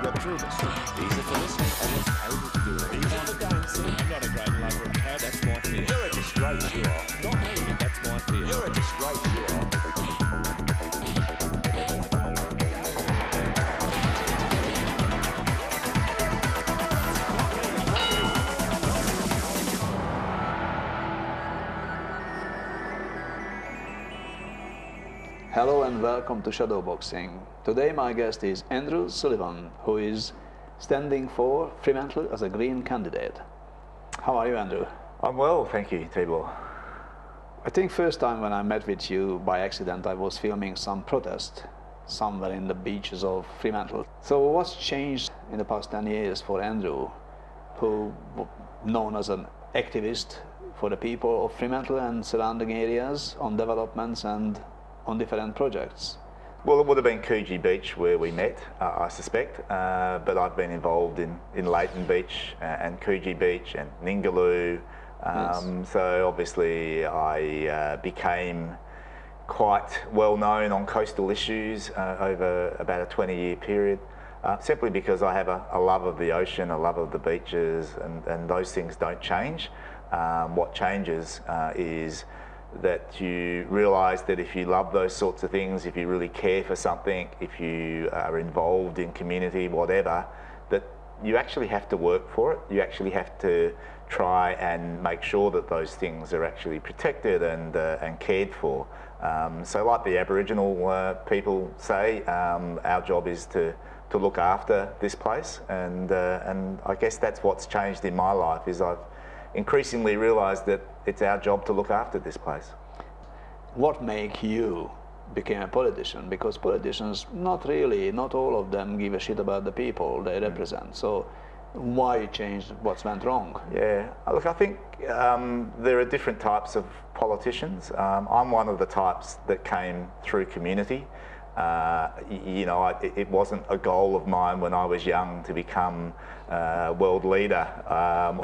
get through this. Easy for listening and it's able to do it. Easy for dancing. I'm not a great lover of cats. That's my fear. You're a disgrace, you are. Not me. That's my fear. You're a disgrace, you are. Hello and welcome to Shadowboxing. Today my guest is Andrew Sullivan, who is standing for Fremantle as a Green candidate. How are you, Andrew? I'm well, thank you, Tibor. I think first time when I met with you by accident I was filming some protest somewhere in the beaches of Fremantle. So what's changed in the past 10 years for Andrew, who known as an activist for the people of Fremantle and surrounding areas on developments and on different projects? Well, it would have been Coogee Beach where we met, I suspect, but I've been involved in Leighton Beach and Coogee Beach and Ningaloo. Yes. So obviously I became quite well known on coastal issues over about a 20-year period, simply because I have a love of the ocean, a love of the beaches, and those things don't change. What changes is that you realise that if you love those sorts of things, if you really care for something, if you are involved in community, whatever, that you actually have to work for it. You actually have to try and make sure that those things are actually protected and cared for. So like the Aboriginal people say, our job is to look after this place, and I guess that's what's changed in my life, is I've increasingly realised that it's our job to look after this place. What made you become a politician? Because politicians, not all of them give a shit about the people they represent. So why you changed? What's went wrong? Yeah, look, I think there are different types of politicians. I'm one of the types that came through community. You know, it wasn't a goal of mine when I was young to become a world leader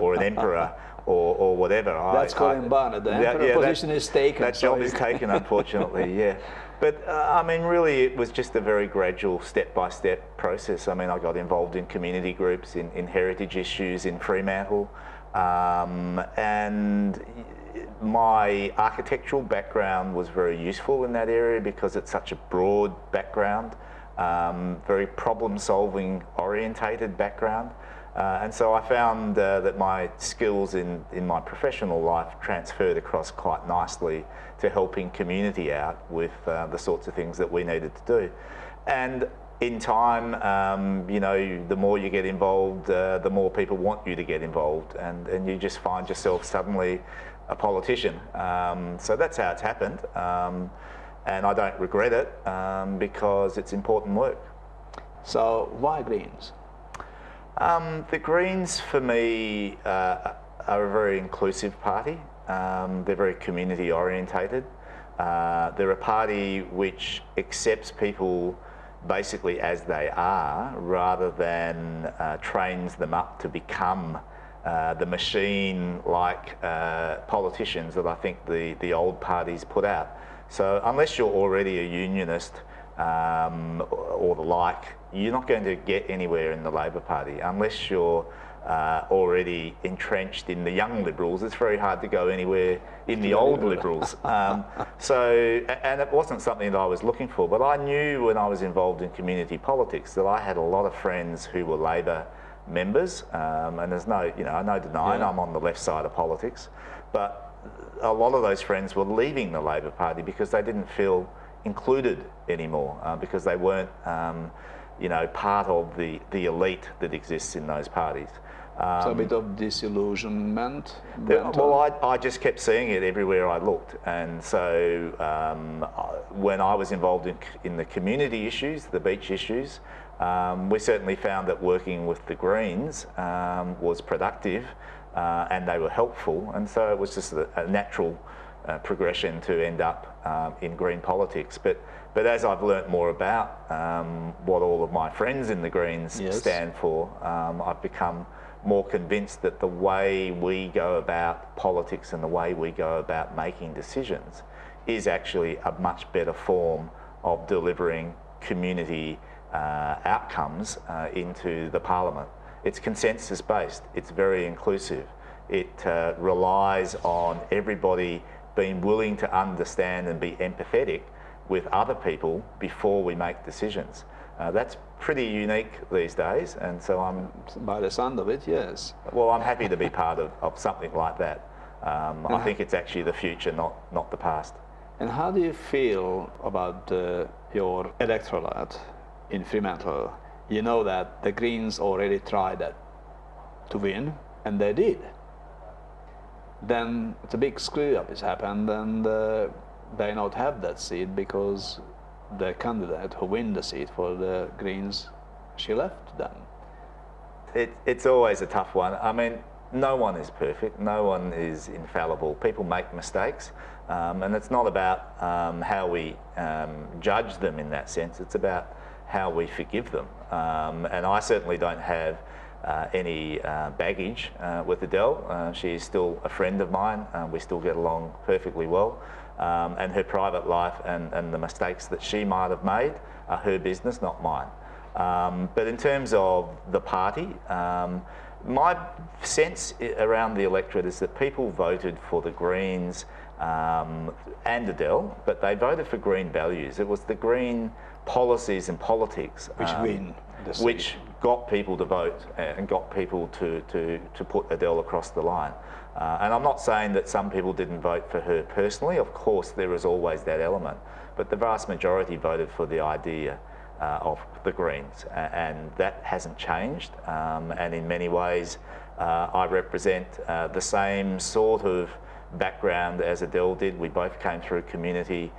or an emperor or whatever. That's Colin Barnett. The emperor position is taken. That job is taken, unfortunately, yeah. But I mean, really, it was just a very gradual, step-by-step process. I mean, I got involved in community groups, in heritage issues in Fremantle, and my architectural background was very useful in that area because it's such a broad background, very problem-solving orientated background. And so I found that my skills in my professional life transferred across quite nicely to helping community out with the sorts of things that we needed to do. And in time, you know, the more you get involved, the more people want you to get involved, and you just find yourself suddenly a politician. So that's how it's happened, and I don't regret it because it's important work. So why Greens? The Greens, for me, are a very inclusive party. They're very community orientated. They're a party which accepts people basically as they are, rather than trains them up to become the machine-like politicians that I think the old parties put out. So unless you're already a unionist or the like, you're not going to get anywhere in the Labor Party. Unless you're already entrenched in the young Liberals, it's very hard to go anywhere in the old Liberals. And it wasn't something that I was looking for, but I knew when I was involved in community politics that I had a lot of friends who were Labor members, and there's no denying I'm on the left side of politics, but a lot of those friends were leaving the Labor Party because they didn't feel included anymore, because they weren't you know, part of the elite that exists in those parties. So a bit of disillusionment? Well, I just kept seeing it everywhere I looked, and so when I was involved in the community issues, the beach issues, we certainly found that working with the Greens was productive, and they were helpful, and so it was just a natural progression to end up in Green politics. But as I've learnt more about what all of my friends in the Greens stand for, I've become more convinced that the way we go about politics and the way we go about making decisions is actually a much better form of delivering community outcomes into the parliament. It's consensus based, it's very inclusive. It relies on everybody being willing to understand and be empathetic with other people before we make decisions. That's pretty unique these days, and so By the sound of it, yes. well, I'm happy to be part of something like that. I think it's actually the future, not the past. And how do you feel about your electorate in Fremantle? You know that the Greens already tried that to win, and they did. Then it's a big screw up has happened, and they not have that seat because the candidate who win the seat for the Greens, she left them. It's always a tough one. I mean, no one is perfect, no one is infallible. People make mistakes, and it's not about how we judge them in that sense, it's about how we forgive them. And I certainly don't have any baggage with Adele. She is still a friend of mine, we still get along perfectly well. And her private life and the mistakes that she might have made are her business, not mine. But in terms of the party, my sense around the electorate is that people voted for the Greens and Adele, but they voted for Green values. It was the Green policies and politics which got people to vote and got people to put Adele across the line. And I'm not saying that some people didn't vote for her personally. Of course, there is always that element, but the vast majority voted for the idea of the Greens, and that hasn't changed. And in many ways, I represent the same sort of background as Adele did. We both came through community,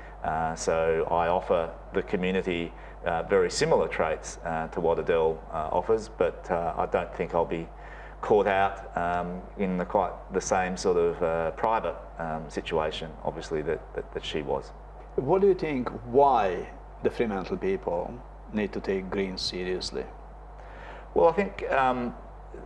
so I offer the community very similar traits to what Adele offers, but I don't think I'll be caught out in quite the same sort of private situation, obviously, that she was. What do you think, why the Fremantle people need to take Greens seriously? Well, I think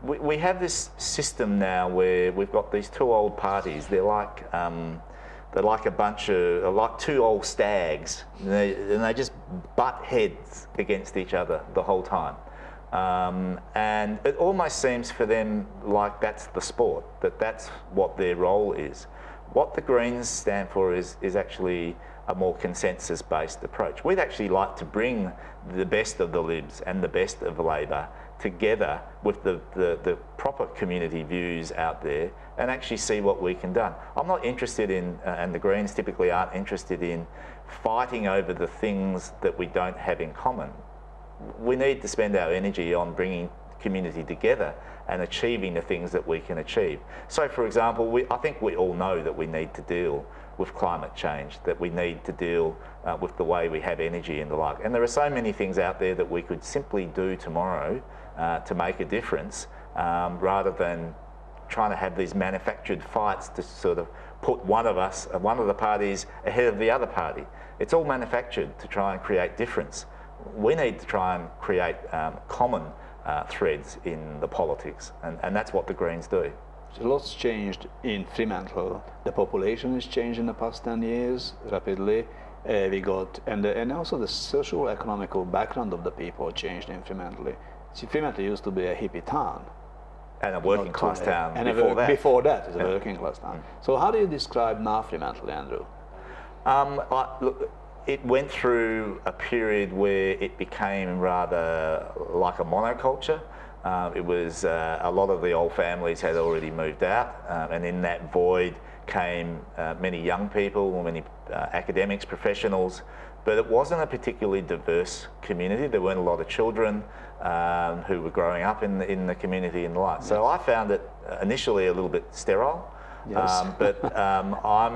we have this system now where we've got these two old parties. They're like a bunch of, like two old stags, and they just butt heads against each other the whole time. And it almost seems for them like that's the sport, that's what their role is. What the Greens stand for is actually a more consensus-based approach. We'd actually like to bring the best of the Libs and the best of Labor together with the proper community views out there and actually see what we can do. I'm not interested in, and the Greens typically aren't interested in, fighting over the things that we don't have in common. We need to spend our energy on bringing community together and achieving the things that we can achieve. So, for example, I think we all know that we need to deal with climate change, that we need to deal with the way we have energy and the like. And there are so many things out there that we could simply do tomorrow to make a difference, rather than trying to have these manufactured fights to sort of put one of the parties ahead of the other party. It's all manufactured to try and create difference. We need to try and create common threads in the politics, and that's what the Greens do. So lots changed in Fremantle. The population has changed in the past 10 years rapidly. We got, and also the social economical background of the people changed in Fremantle. See, Fremantle used to be a hippie town. And a working class town and before that. Before that, it's a working class town. So how do you describe now Fremantle, Andrew? Look, it went through a period where it became rather like a monoculture. It was a lot of the old families had already moved out, and in that void came many young people, many academics, professionals, but it wasn't a particularly diverse community. There weren't a lot of children who were growing up in the community and the like. So I found it initially a little bit sterile. Yes.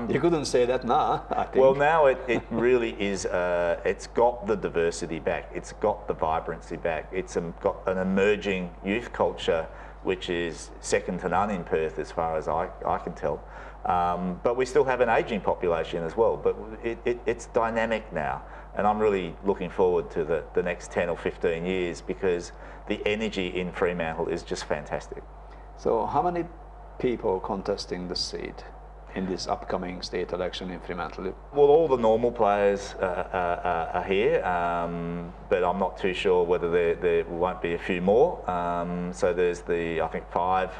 You couldn't say that now, I think. Well, now it really is, it's got the diversity back, it's got the vibrancy back, it's got an emerging youth culture which is second to none in Perth as far as I can tell. But we still have an ageing population as well, but it's dynamic now. And I'm really looking forward to the next 10 or 15 years because the energy in Fremantle is just fantastic. So how many people contesting the seat? in this upcoming state election in Fremantle? Well, all the normal players are here, but I'm not too sure whether there won't be a few more. So there's I think 5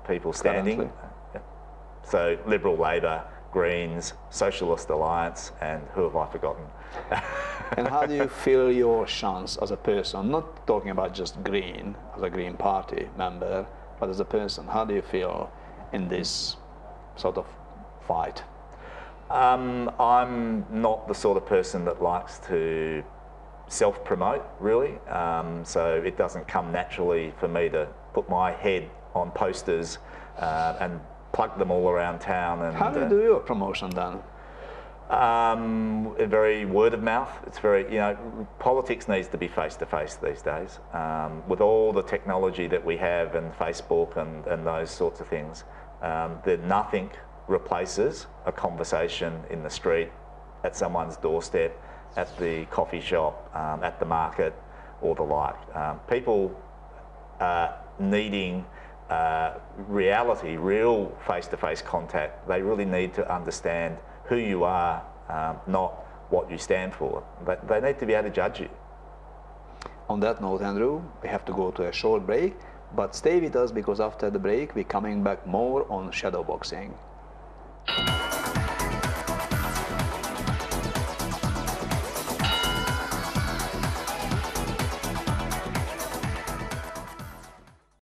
people standing. Currently. Yeah. So Liberal, Labor, Greens, Socialist Alliance, and who have I forgotten? And how do you feel your chance as a person, not talking about just Green, as a Green Party member, but as a person, how do you feel in this sort of fight? I'm not the sort of person that likes to self-promote, really. So it doesn't come naturally for me to put my head on posters and plug them all around town. And How do you do your promotion then? Very word of mouth. It's very, politics needs to be face to face these days. With all the technology that we have and Facebook and those sorts of things, nothing replaces a conversation in the street, at someone's doorstep, at the coffee shop, at the market, or the like. People needing reality, real face-to-face contact. They really need to understand who you are, not what you stand for. They need to be able to judge you. On that note, Andrew, we have to go to a short break, but stay with us because after the break we're coming back more on shadowboxing.